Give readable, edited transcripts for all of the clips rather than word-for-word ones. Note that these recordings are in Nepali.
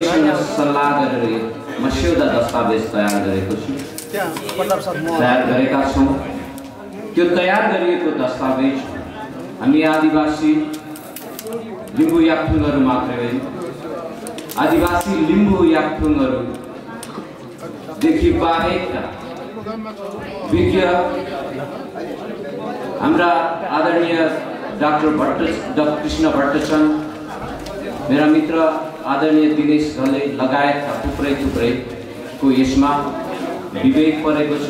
सल्लाह गरेर मस्यौदा दस्तावेज तयार गरेको छु। तयार गरेका छौँ। त्यो तयार गरिएको दस्तावेज हामी आदिवासी लिम्बू याक्थुङहरू मात्रै होइन, आदिवासी लिम्बू याक्थुङहरूदेखि बाहेकका विज्ञ हाम्रा आदरणीय डाक्टर कृष्ण भट्टचन्द, मेरा मित्र आदरणीय दिनेश घले लगायतका थुप्रैको यसमा विवेक परेको छ,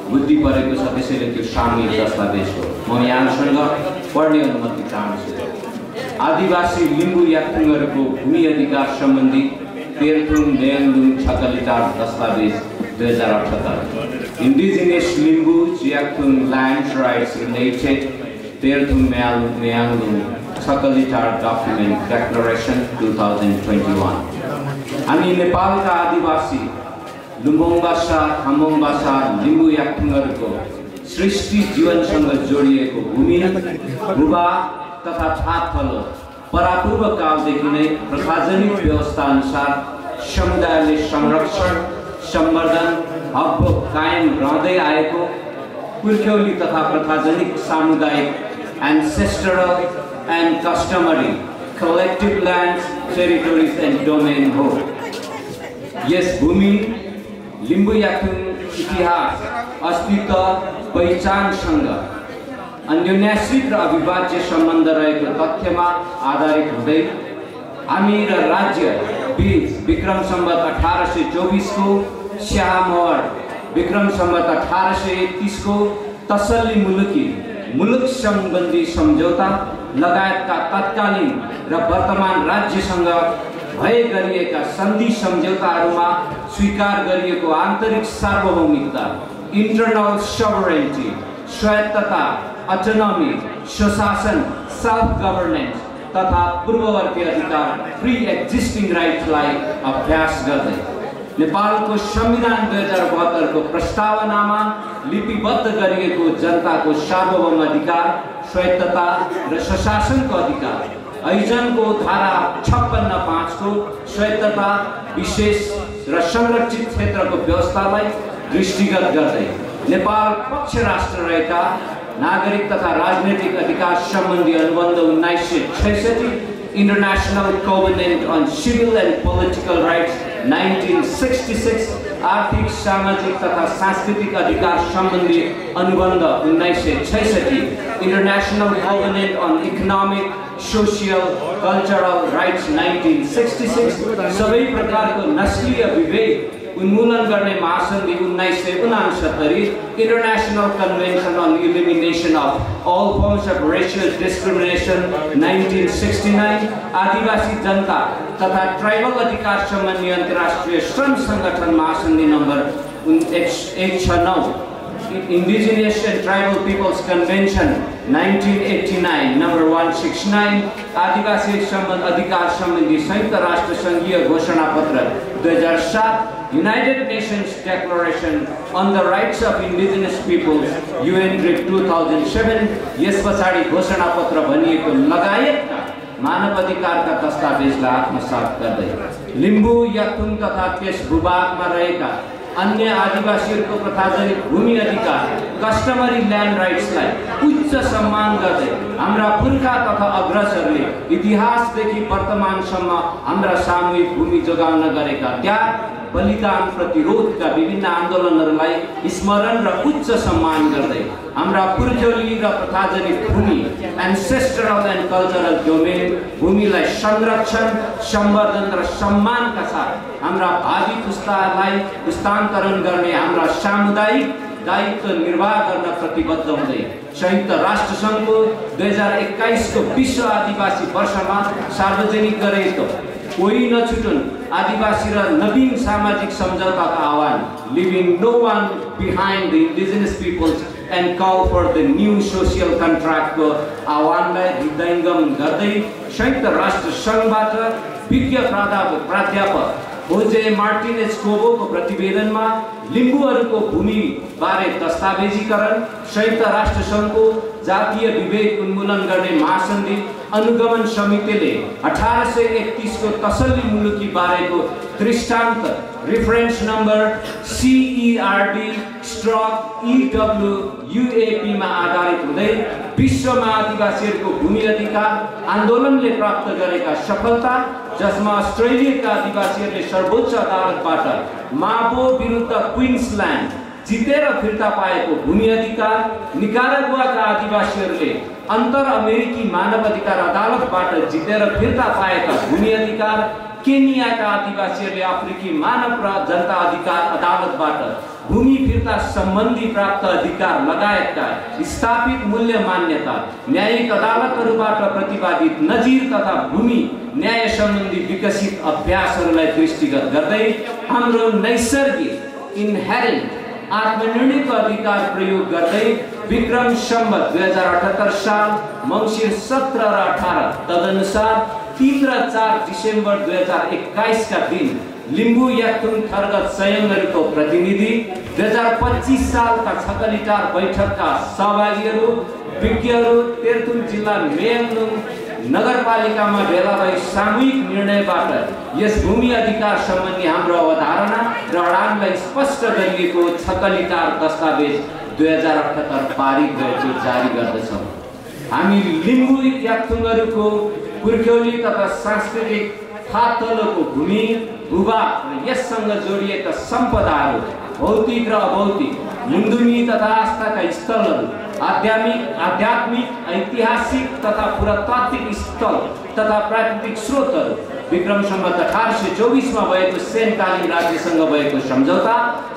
बुद्धि परेको छ। त्यसैले त्यो सामूहिक दस्तावेज हो। म यहाँसँग पढ्ने अनुमति चाहन्छु। आदिवासी लिम्बू याक्थुङहरूको भूमि अधिकार सम्बन्धी तेह्रथुम लेङदुङ छकलिटार दस्तावेज 2078। Indigenous Limbu Yakthung Land Rights Related Teerthum Meanglung Chakalitar Document Declaration 2021। हामी नेपालका आदिवासी लुम्बुङ भाषा, खाम्बुङ भाषा, लिम्बू याक्थुङहरूको सृष्टि जीवनसँग जोडिएको भूमि, भूभाग तथा छापथलो परापूर्व कालदेखि नै प्रशासनिक व्यवस्था अनुसार समुदायले संरक्षण, संवर्धन, हकभोग कायम रहँदै आएको पुर्ख्यौली तथा प्रशासनिक सामुदायिक ancestral and customary collective lands, territories and domain हो। यस भूमि लिम्बू याक्थुङ इतिहास, अस्तित्व, पहिचानसँग अन्योन्याश्रित र अविभाज्य सम्बन्ध रहेको तथ्यमा आधारित हुँदै हामी र राज्य बीच विक्रम सम्वत 1824 को स्यामोहर विक्रम सम्वत 1831 को तसल्ली मुलुक सम्बन्धी सम्झौता लगायतका तत्कालीन र वर्तमान राज्यसँग भए गरिएका सन्धि सम्झौताहरूमा स्वीकार गरिएको आन्तरिक सार्वभौमिकता, इन्टरनल सोभरेनिटी, स्वायत्तता, अटोनोमी, स्वशासन, सेल्फ गभर्नेन्स तथा पूर्ववर्ती अधिकार, प्री एक्जिस्टिङ राइट्सलाई अभ्यास गर्दै नेपालको संविधान 2072 को प्रस्तावनामा लिपिबद्ध गरिएको जनताको सार्वभौम अधिकार, स्वायत्तता र स्वशासनको अधिकार, ऐजनको धारा 56(5) को स्वायत्तता, विशेष र संरक्षित क्षेत्रको व्यवस्थालाई दृष्टिगत गर्दै नेपाल पक्ष राष्ट्र रहेका नागरिक तथा राजनीतिक अधिकार सम्बन्धी अनुबन्ध 1966, International Covenant on Civil and Political Rights 1966, आर्थिक, सामाजिक तथा सांस्कृतिक अधिकार सम्बन्धी अनुबन्ध 1966, International Covenant on Economic, Social, Cultural Rights 1966, सबै प्रकारको नस्लीय विभेद उन्मूलन गर्ने महासन्धि 1969, International Convention on Elimination of All Forms of Racial Discrimination 1969, आदिवासी जनता तथा ट्राइबल अधिकार सम्बन्धी अन्तर्राष्ट्रिय श्रम संगठन महासन्धि number 169, Indigenous and Tribal Peoples Convention 1989 number 169, आदिवासी अधिकार सम्बन्धी संयुक्त राष्ट्र संघीय घोषणा पत्र 2007, United Nations Declaration on the Rights of Indigenous Peoples UN Trip 2007, यस पछाडि घोषणा पत्र भनिएको लगायतका मानव अधिकारका दस्तावेजलाई आत्मसात गर्दै लिम्बू याक्थुङ तथा त्यस भूभागमा रहेका अन्य आदिवासीहरूको प्रशासनिक भूमि अधिकार, कस्टमरी ल्यान्ड राइट्सलाई उच्च सम्मान गर्दै हाम्रा पुर्खा तथा अग्रजहरूले इतिहासदेखि वर्तमानसम्म हाम्रा सामूहिक भूमि जोगाउन गरेका त्याग, बलिदान, प्रतिरोधका विभिन्न आन्दोलनहरूलाई स्मरण र उच्च सम्मान गर्दै हाम्रा पुर्ख्यौली र प्रशासनिक भूमि, एन्सेस्ट्रल एन्ड कल्चरल डोमेन भूमिलाई संरक्षण, संवर्धन र सम्मानका साथ हाम्रा भावी पुस्ताहरूलाई हस्तान्तरण गर्ने हाम्रा सामुदायिक दायित्व निर्वाह गर्न प्रतिबद्ध हुँदै संयुक्त राष्ट्र सङ्घको 2021 को विश्व आदिवासी वर्षमा सार्वजनिक गरेको कोही नछुटुन् आदिवासी र नवीन सामाजिक सम्झौताको आह्वान, living no one behind the indigenous peoples and call for the new social कन्ट्र्याक्टको आह्वानलाई हृदयङ्गम गर्दै संयुक्त राष्ट्र सङ्घबाट विज्ञ प्राध्यापक होजे मार्टिनेज कोबोको प्रतिवेदनमा लिम्बूहरूको भूमि बारे दस्तावेजीकरण, संयुक्त राष्ट्र सङ्घको जातीय विभेद उन्मूलन गर्ने महासन्धि अनुगमन समितिले 1831 को तसल्ली मुलुकी बारेको दृष्टान्त रेफरेन्स नम्बर CERD/EWUAP मा आधारित हुँदै विश्वमा आदिवासीहरूको भूमि अधिकार आन्दोलनले प्राप्त गरेका सफलता, जसमा अस्ट्रेलियाका आदिवासीहरूले सर्वोच्च अदालतबाट माबो विरुद्ध क्वीन्सल्यान्ड जितेर फिर्ता पाएको भूमि अधिकार, निकारागुआका आदिवासीहरूले अन्तर अमेरिकी मानव अधिकार अदालतबाट जितेर फिर्ता पाएका भूमि अधिकार, केनियाका आदिवासीहरूले अफ्रिकी मानव र जनता अधिकार अदालतबाट भूमि फिर्ता सम्बन्धी प्राप्त अधिकार लगायतका स्थापित मूल्य मान्यता, न्यायिक अदालतहरूबाट प्रतिपादित नजिर तथा भूमि न्याय सम्बन्धी विकसित अभ्यासहरूलाई दृष्टिगत गर्दै हाम्रो नैसर्गिक इनहेरेन्ट आत्मनिर्णयको अधिकार प्रयोग गर्दै विक्रम सम्वत 2078 साल मङ्सिर 17 र 18 तदनुसार 3 र 4 डिसेम्बर 2021 का दिन लिम्बू याक्थुङ थर्गत संयमहरूको प्रतिनिधि, 2025 सालका छकलिटार बैठकका सहभागीहरू, विज्ञहरू, तेर्तुङ जिल्ला मेयङनुङ नगरपालिकामा भेला भई सामूहिक निर्णयबाट यस भूमि अधिकार सम्बन्धी हाम्रो अवधारणा र अडानलाई स्पष्ट गरिएको छकलिटार दस्तावेज 2078 पारित गरेको जारी गर्दछौँ। हामी लिम्बू याक्थुङहरूको पुर्ख्यौली तथा सांस्कृतिक थातलोको भूमि, भूभाग र यससँग जोडिएका सम्पदाहरू, भौतिक र अभौतिक, मुन्दुमी तथा आस्थाका स्थलहरू, आध्यात्मिक, ऐतिहासिक तथा पुरातात्विक स्थल तथा प्राकृतिक स्रोतहरू, विक्रम सम्वत 1824 मा भएको सेनकालीन राज्यसँग भएको सम्झौता,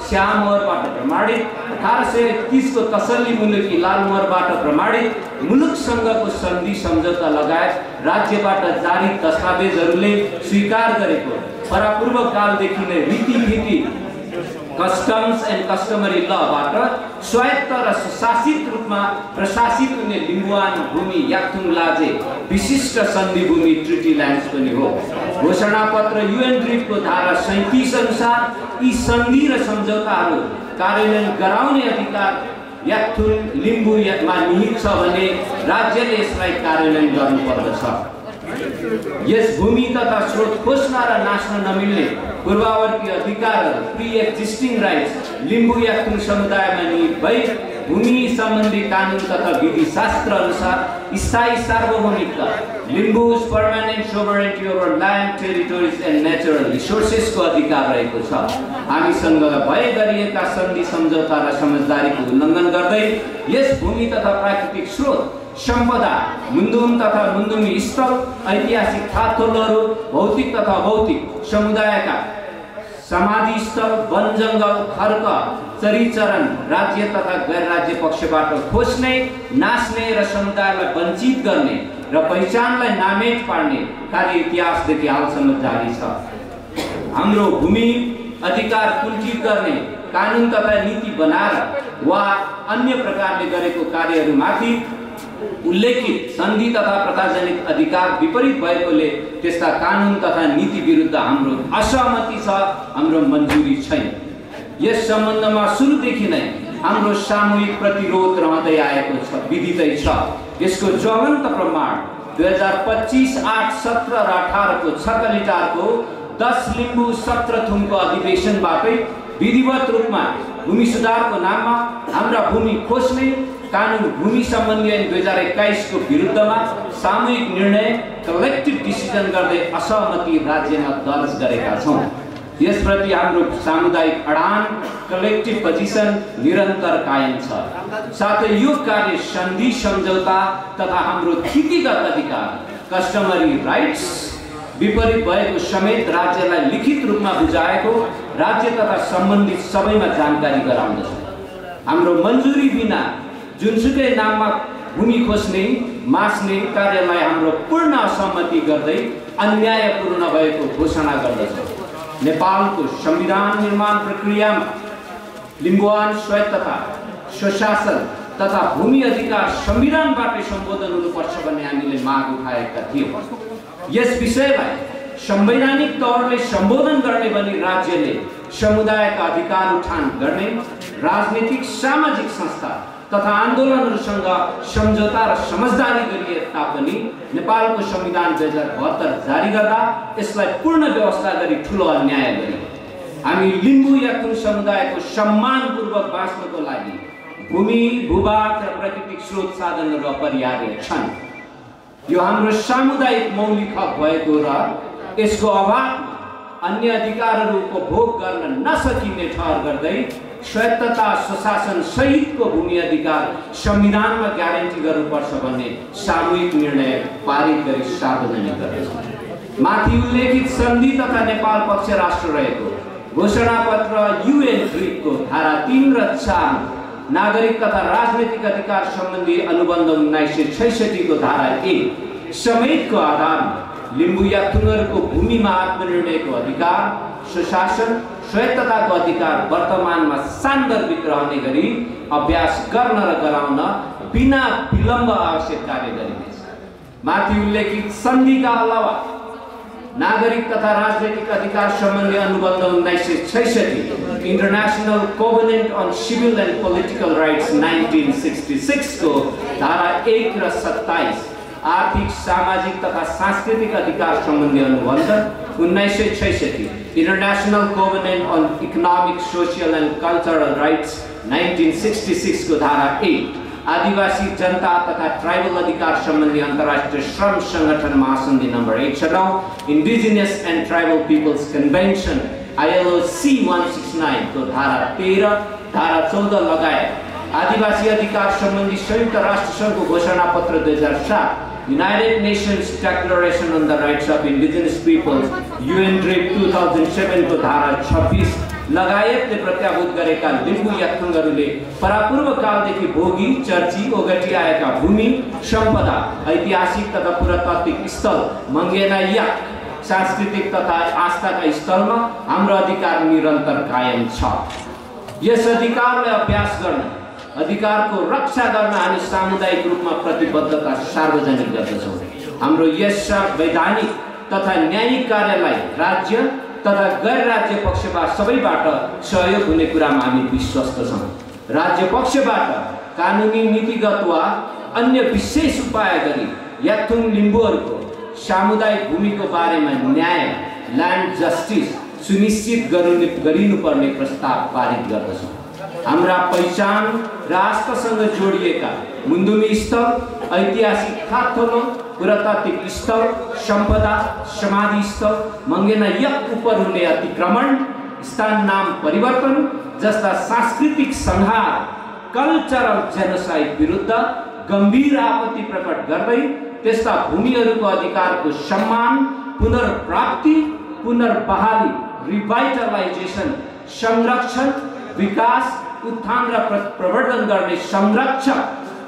श्याममोहरबाट प्रमाणित, 1831 को तसल्ली मुलुकी लालमोहरबाट प्रमाणित मुलुकसँगको सन्धि सम्झौता लगायत राज्यबाट जारी दस्तावेजहरूले स्वीकार गरेको परापूर्व कालदेखि नै रीतिथिति कस्टम्स एन्ड कस्टमरी लबाट स्वायत्त र सुशासित रूपमा प्रशासित हुने लिम्बुवान भूमि याक्थुङ लाजे विशिष्ट सन्धि भूमि ट्रिटी ल्यान्ड्स पनि हो। घोषणापत्र UN ड्रिपको धारा 37 अनुसार यी सन्धि र सम्झौताहरू कार्यान्वयन गराउने अधिकार याक्थुङ लिम्बूमा निहित छ भने राज्यले यसलाई कार्यान्वयन गर्नुपर्दछ। यस भूमि तथा स्रोत खोज्न र नाच्न नमिल्ने पूर्ववर्ती अधिकारहरू pre existing rights Limbu Yakthung समुदायमा निहित भई भूमि सम्बन्धी कानुन तथा विधि शास्त्र अनुसार स्थायी सार्वभौमिकता, Limbus permanent sovereignty over land, territories and natural रिसोर्सेसको अधिकार रहेको छ। हामीसँग भए गरिएका सन्धि सम्झौता र समझदारीको उल्लङ्घन गर्दै यस भूमि तथा प्राकृतिक स्रोत, सम्पदा, मुन्दुम तथा मुन्दुमी स्थल, ऐतिहासिक थातोलहरू, भौतिक तथा अभौतिक समुदायका समाधि स्थल, वन जङ्गल, खर्क, चरीचरण राज्य तथा गैर राज्य पक्षबाट खोज्ने, नाच्ने र समुदायलाई वञ्चित गर्ने र पहिचानलाई नामेट पार्ने कार्य इतिहासदेखि हालसम्म जारी छ। हाम्रो भूमि अधिकार कुण्ठित गर्ने कानुन तथा नीति बनाएर वा अन्य प्रकारले गरेको कार्यहरूमाथि उल्लेखित सन्धि तथा प्रजाजनित अधिकार विपरीत भएकोले त्यस्ता कानुन तथा नीति विरुद्ध हाम्रो असहमति छ, हाम्रो मन्जुरी छैन। यस सम्बन्धमा सुरुदेखि नै हाम्रो सामूहिक प्रतिरोध रहँदै आएको छ, विदितै छ। यसको ज्वलन्त प्रमाण 2025, 8, 17 र 18 को छकलिटारको 10 लिम्बू सत्रथुमको अधिवेशनबाटै विधिवत रूपमा भूमि सुधारको नाममा हाम्रा भूमि खोज्ने कानुन भूमि सम्बन्धी ऐन 2021 को विरुद्धमा सामूहिक निर्णय कलेक्टिभ डिसिजन गर्दै असहमति राज्यमा दर्ज गरेका छौँ। यसप्रति हाम्रो सामुदायिक अडान कलेक्टिभ पोजिसन निरन्तर कायम छ। साथै यो कार्य सन्धि सम्झौता तथा हाम्रो थितिगत अधिकार कस्टमरी राइट्स विपरीत भएको समेत राज्यलाई लिखित रूपमा बुझाएको राज्य तथा सम्बन्धित सबैमा जानकारी गराउँदछ। हाम्रो मन्जुरी बिना जुनसुकै नाममा भूमि खोज्ने, मास्ने कार्यलाई हाम्रो पूर्ण असहमति गर्दै अन्यायपूर्ण भएको घोषणा गर्दछ। नेपालको संविधान निर्माण प्रक्रियामा लिम्बुवान स्वायत्तता, स्वशासन तथा भूमि अधिकार संविधानबाटै सम्बोधन हुनुपर्छ भन्ने हामीले माग उठाएका थियौँ। यस विषयलाई संवैधानिक तौरले सम्बोधन गर्ने भनी राज्यले समुदायका अधिकार उठान गर्ने राजनीतिक सामाजिक संस्था तथा आन्दोलनहरूसँग सम्झौता र समझदारी गरिए तापनि नेपालको संविधान 2072 जारी गर्दा यसलाई पूर्ण व्यवस्था गरी ठूलो अन्याय गरियो। हामी लिम्बू याक्थुङ समुदायको सम्मानपूर्वक बाँच्नको लागि भूमि, भूभाग र प्राकृतिक स्रोत साधनहरू अपरिहार्य छन्। यो हाम्रो सामुदायिक मौलिक हक भएको र यसको अभावमा अन्य अधिकारहरू उपभोग गर्न नसकिने ठहर गर्दै स्वायत्तता स्वशासन सहितको भूमि अधिकार संविधानमा ग्यारेन्टी गर्नुपर्छ भन्ने सामूहिक निर्णय पारित गरी सार्वजनिक गर्दछ। माथि उल्लेखित सन्धि तथा नेपाल पक्ष राष्ट्र रहेको घोषणापत्र UN 3 को धारा 3 र 4, नागरिक तथा राजनीतिक अधिकार सम्बन्धी अनुबन्ध 1966 को धारा 1 समेतको आधारमा लिम्बू याक्थुङहरूको भूमिमा आत्मनिर्णयको अधिकार, सुशासन, स्वायत्तताको अधिकार वर्तमानमा सान्दर्भिक रहने गरी अभ्यास गर्न र गराउन बिना विलम्ब आवश्यक कार्य गरिनेछ। माथि उल्लेखित सन्धिका अलावा नागरिक तथा राजनीतिक अधिकार सम्बन्धी अनुबन्ध 1966, international covenant on civil and political rights 1966 को धारा 1 र 27, आर्थिक, सामाजिक तथा सांस्कृतिक अधिकार सम्बन्धी अनुबन्ध 1966, international covenant on economic, social and cultural rights 1966 को धारा 1, आदिवासी जनता तथा ट्राइबल अधिकार सम्बन्धी अन्तर्राष्ट्रिय श्रम संगठन महासन्धि number 169, indigenous and tribal peoples convention ILOC 169 को धारा 13, धारा 14 लगायत आदिवासी अधिकार सम्बन्धी संयुक्त राष्ट्र संघको घोषणापत्र 2007, United Nations Declaration on the Rights of Indigenous Peoples UNDRIP 2007 को धारा 26 लगायतले प्रत्याभूत गरेका लिम्बू याक्थुङहरूले परापूर्व कालदेखि भोगी, चर्ची, ओगटी आएका भूमि, सम्पदा, ऐतिहासिक तथा पुरातात्विक स्थल, मङ्गेना याक, सांस्कृतिक तथा आस्थाका स्थलमा हाम्रो अधिकार निरन्तर कायम छ। यस अधिकारलाई अभ्यास गर्न, अधिकारको रक्षा गर्न हामी सामुदायिक रूपमा प्रतिबद्धता सार्वजनिक गर्दछौँ। हाम्रो यस वैधानिक तथा न्यायिक कार्यलाई राज्य तथा गैर राज्य पक्षबाट सबैबाट सहयोग हुने कुरामा हामी विश्वस्त छौँ। राज्य पक्षबाट कानुनी, नीतिगत वा अन्य विशेष उपाय गरी याक्थुङ लिम्बूहरूको सामुदायिक भूमिको बारेमा न्याय, ल्यान्ड जस्टिस सुनिश्चित गरिनुपर्ने प्रस्ताव पारित गर्दछौँ। हाम्रा पहिचान र आस्थासँग जोडिएका मुन्दुमी स्थल, ऐतिहासिक थाथोलो, पुरातात्विक स्थल, सम्पदा, समाधि स्थल, मङ्गेना यक उपर हुने अतिक्रमण, स्थान नाम परिवर्तन जस्ता सांस्कृतिक संहार, कल्चरल जेनोसाइड विरुद्ध गम्भीर आपत्ति प्रकट गर्दै त्यस्ता भूमिहरूको अधिकारको सम्मान, पुनर्प्राप्ति, पुनर्बहाली, रिभाइटलाइजेसन, संरक्षण, विकास, उत्थान र प्रवर्धन गर्ने संरक्षक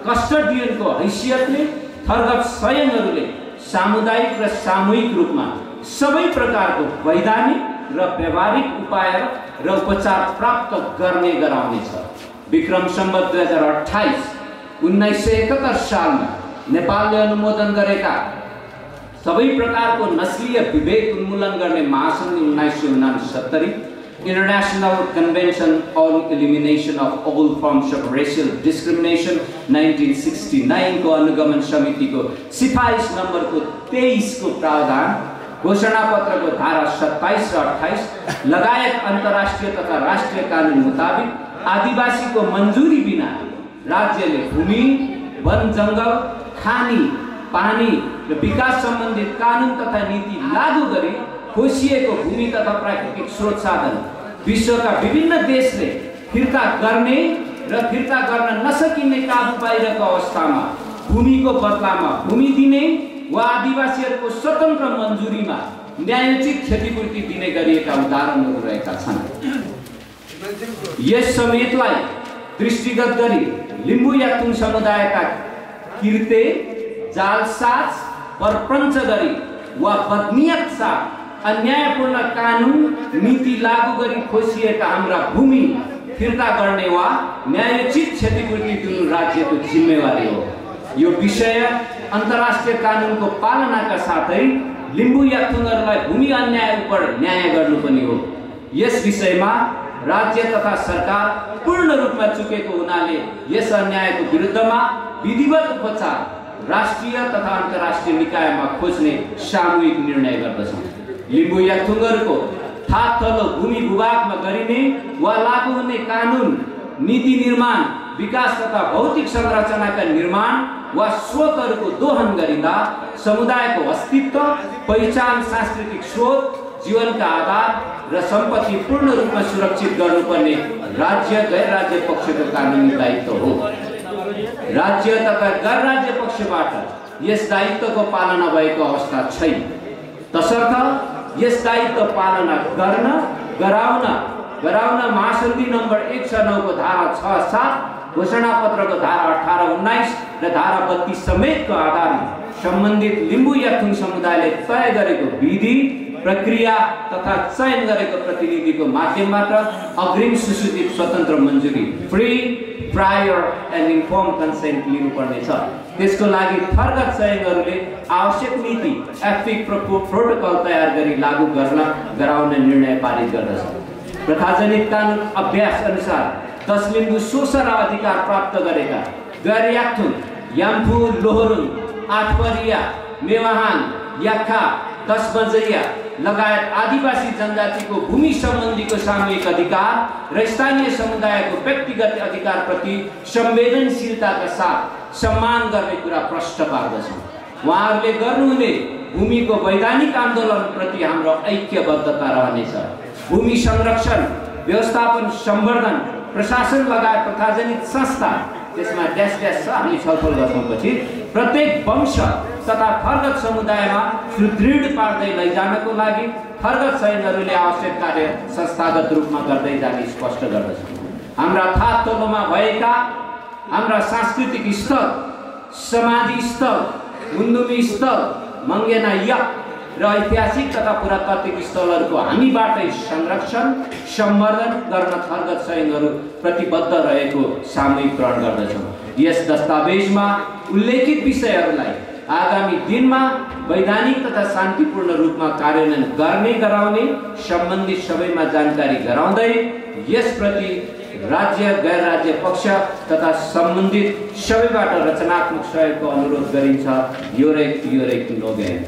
कस्टडियनको हैसियतले थरगत संयमहरूले सामुदायिक र सामूहिक रूपमा सबै प्रकारको वैधानिक र व्यावहारिक उपाय र उपचार प्राप्त गर्ने गराउनेछ। विक्रम सम्वत 2028 1971 सालमा नेपालले अनुमोदन गरेका सबै प्रकारको नस्लीय विभेद उन्मूलन गर्ने महासन्धि 1969, International Convention on Elimination of All Forms of Racial Discrimination 1969 को अनुगमन समितिको सिफारिस नम्बरको 23 को प्रावधान, घोषणापत्रको धारा 27 र 28 लगायत अन्तर्राष्ट्रिय तथा राष्ट्रिय कानुन मुताबिक आदिवासीको मन्जुरी बिना राज्यले भूमि, वन, जङ्गल, खानी, पानी र विकास सम्बन्धित कानुन तथा नीति लागू गरी खोसिएको भूमि तथा प्राकृतिक स्रोत साधन विश्वका विभिन्न देशले फिर्ता गर्ने र फिर्ता गर्न नसकिने काबु पाइरहेको अवस्थामा भूमिको बदलामा भूमि दिने वा आदिवासीहरूको स्वतन्त्र मन्जुरीमा न्यायोचित क्षतिपूर्ति दिने गरिएका उदाहरणहरू रहेका छन्। यस समेतलाई दृष्टिगत गरी लिम्बू याक्थुङ समुदायका किर्ते, जालसाज, परपञ्च गरी वा बदनियत साथ अन्यायपूर्ण कानुन नीति लागू गरी खोसिएका हाम्रा भूमि फिर्ता गर्ने वा न्यायोचित क्षतिपूर्ति दिनु राज्यको जिम्मेवारी हो। यो विषय अन्तर्राष्ट्रिय कानुनको पालनाका साथै लिम्बू याक्थुङहरूलाई भूमि अन्याय उपर न्याय गर्नु पनि हो। यस विषयमा राज्य तथा सरकार पूर्ण रूपमा चुकेको हुनाले यस अन्यायको विरुद्धमा विधिवत उपचार राष्ट्रिय तथा अन्तर्राष्ट्रिय निकायमा खोज्ने सामूहिक निर्णय गर्दछौँ। लिम्बू याक्थुङहरूको थाक तल्लो भूमि भूभागमा गरिने वा लागू हुने कानुन, नीति निर्माण, विकास तथा भौतिक संरचनाका निर्माण वा स्रोतहरूको दोहन गरिँदा समुदायको अस्तित्व, पहिचान, सांस्कृतिक स्रोत, जीवनका आधार र सम्पत्ति पूर्ण रूपमा सुरक्षित गर्नुपर्ने राज्य गैर राज्य पक्षको कानुनी दायित्व हो। राज्य तथा गैर राज्य पक्षबाट यस दायित्वको पालना भएको अवस्था छैन। तसर्थ यस दायित्व पालना गराउन महासन्धि नम्बर 169 को धारा 6-7, घोषणापत्रको धारा 18-19 र धारा 32 समेतको आधारमा सम्बन्धित लिम्बू याक्थुङ समुदायले तय गरेको विधि, प्रक्रिया तथा चयन गरेको प्रतिनिधिको माध्यमबाट अग्रिम सुसूचित स्वतन्त्र मञ्जुरी, free, prior and informed consent लिनुपर्नेछ। त्यसको लागि थरगत संयोगहरूले आवश्यक नीति, एथिक प्रोटोकल तयार गरी लागू गराउने निर्णय पारित गर्दछ। प्रथाजनित कानुन अभ्यास अनुसार 10 लिम्बू शोषण अधिकार प्राप्त गरेका गैर याक्थुङ, याम्फू, लोहोरुङ, आठपरिया, मेवाहान, याक्खा, 10 बजैया लगायत आदिवासी जनजातिको भूमि सम्बन्धीको सामूहिक अधिकार र स्थानीय समुदायको व्यक्तिगत अधिकार प्रति संवेदनशीलताका साथ सम्मान गर्ने कुरा प्रष्ट पार्दछौँ। उहाँहरूले गर्नुहुने भूमिको वैधानिक आन्दोलन प्रति हाम्रो ऐक्यबद्धता रहनेछ। भूमि संरक्षण, व्यवस्थापन, सम्वर्धन, प्रशासन लगायत प्रथाजनित संस्था, त्यसमा ड्यास ड्यास हामी छलफल गर्छौँ पछि, प्रत्येक वंश तथा थरगत समुदायमा सुदृढ पार्दै लैजानको लागि थरगत सैन्यहरूले आवश्यक कार्य संस्थागत रूपमा गर्दै जाने स्पष्ट गर्दछन्। हाम्रा थाक तल्लोमा भएका हाम्रा सांस्कृतिक स्थल, समाधि स्थल, मुन्दुमी स्थल, मङ्गेना यक र ऐतिहासिक तथा पुरातात्विक स्थलहरूको हामीबाटै संरक्षण, सम्वर्धन गर्न थरगत सैन्यहरू प्रतिबद्ध रहेको सामूहिक ग्रहण गर्दछौँ। यस दस्तावेजमा उल्लेखित विषयहरूलाई आगामी दिनमा वैधानिक तथा शान्तिपूर्ण रूपमा कार्यान्वयन गर्ने गराउने सम्बन्धित सबैमा जानकारी गराउँदै यसप्रति राज्य गैर राज्य पक्ष तथा सम्बन्धित सबैबाट रचनात्मक सहयोगको अनुरोध गरिन्छ। योरेक नोगेन।